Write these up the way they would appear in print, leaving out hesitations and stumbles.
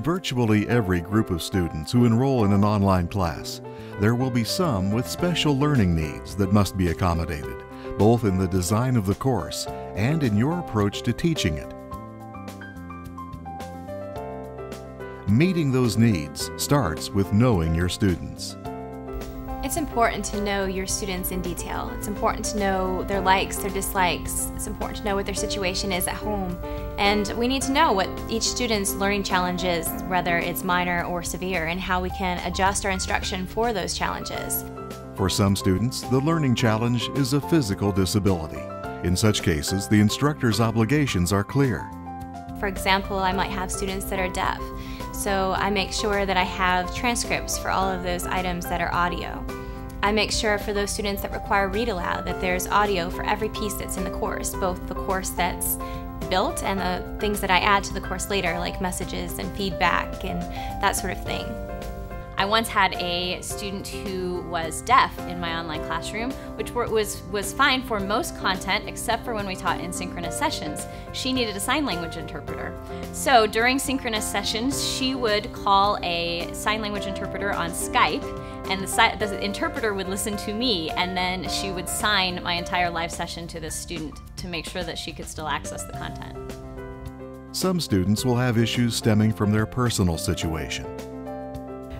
In virtually every group of students who enroll in an online class, there will be some with special learning needs that must be accommodated, both in the design of the course and in your approach to teaching it. Meeting those needs starts with knowing your students. It's important to know your students in detail. It's important to know their likes, their dislikes. It's important to know what their situation is at home. And we need to know what each student's learning challenge is, whether it's minor or severe, and how we can adjust our instruction for those challenges. For some students, the learning challenge is a physical disability. In such cases, the instructor's obligations are clear. For example, I might have students that are deaf. So I make sure that I have transcripts for all of those items that are audio. I make sure for those students that require read aloud that there's audio for every piece that's in the course, both the course that's built and the things that I add to the course later, like messages and feedback and that sort of thing. I once had a student who was deaf in my online classroom, which was fine for most content except for when we taught in synchronous sessions. She needed a sign language interpreter. So during synchronous sessions, she would call a sign language interpreter on Skype, and the interpreter would listen to me, and then she would sign my entire live session to this student to make sure that she could still access the content. Some students will have issues stemming from their personal situation.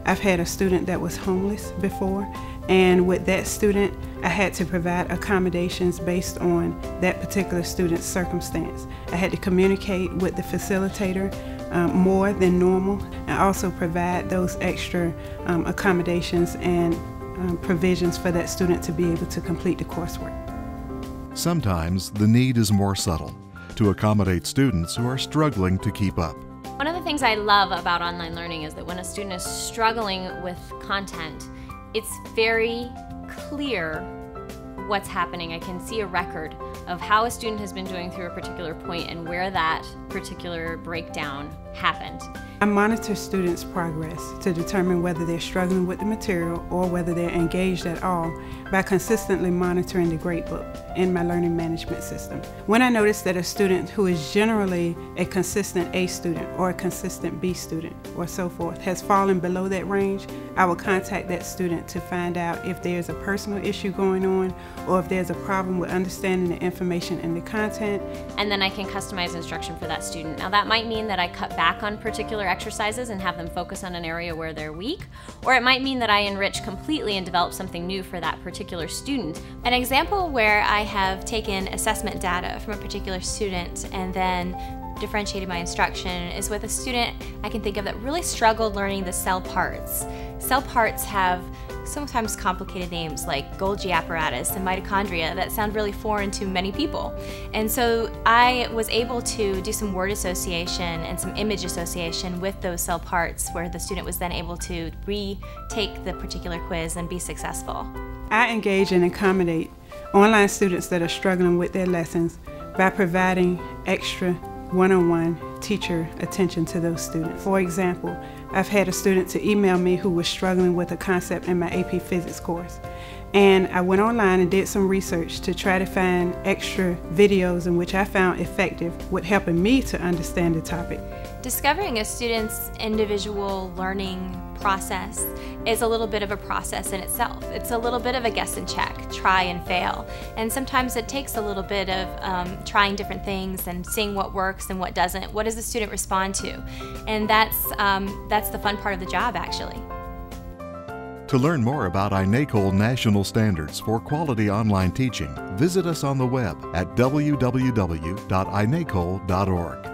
I've had a student that was homeless before, and with that student, I had to provide accommodations based on that particular student's circumstance. I had to communicate with the facilitator more than normal, and also provide those extra accommodations and provisions for that student to be able to complete the coursework. Sometimes the need is more subtle, to accommodate students who are struggling to keep up. One of the things I love about online learning is that when a student is struggling with content, it's very clear what's happening. I can see a record of how a student has been doing through a particular point and where that particular breakdown happened. I monitor students' progress to determine whether they're struggling with the material or whether they're engaged at all by consistently monitoring the gradebook in my learning management system. When I notice that a student who is generally a consistent A student or a consistent B student or so forth has fallen below that range, I will contact that student to find out if there's a personal issue going on or if there's a problem with understanding the information in the content. And then I can customize instruction for that student. Now that might mean that I cut back on particular exercises and have them focus on an area where they're weak, or it might mean that I enrich completely and develop something new for that particular student. An example where I have taken assessment data from a particular student and then differentiated my instruction is with a student I can think of that really struggled learning the cell parts. Cell parts have sometimes complicated names like Golgi apparatus and mitochondria that sound really foreign to many people. And so I was able to do some word association and some image association with those cell parts, where the student was then able to retake the particular quiz and be successful. I engage and accommodate online students that are struggling with their lessons by providing extra one-on-one teacher attention to those students. For example, I've had a student to email me who was struggling with a concept in my AP Physics course. And I went online and did some research to try to find extra videos in which I found effective with helping me to understand the topic. Discovering a student's individual learning process is a little bit of a process in itself. It's a little bit of a guess and check, try and fail. And sometimes it takes a little bit of trying different things and seeing what works and what doesn't. What does the student respond to? And that's the fun part of the job, actually. To learn more about INACOL national standards for quality online teaching, visit us on the web at www.inacol.org.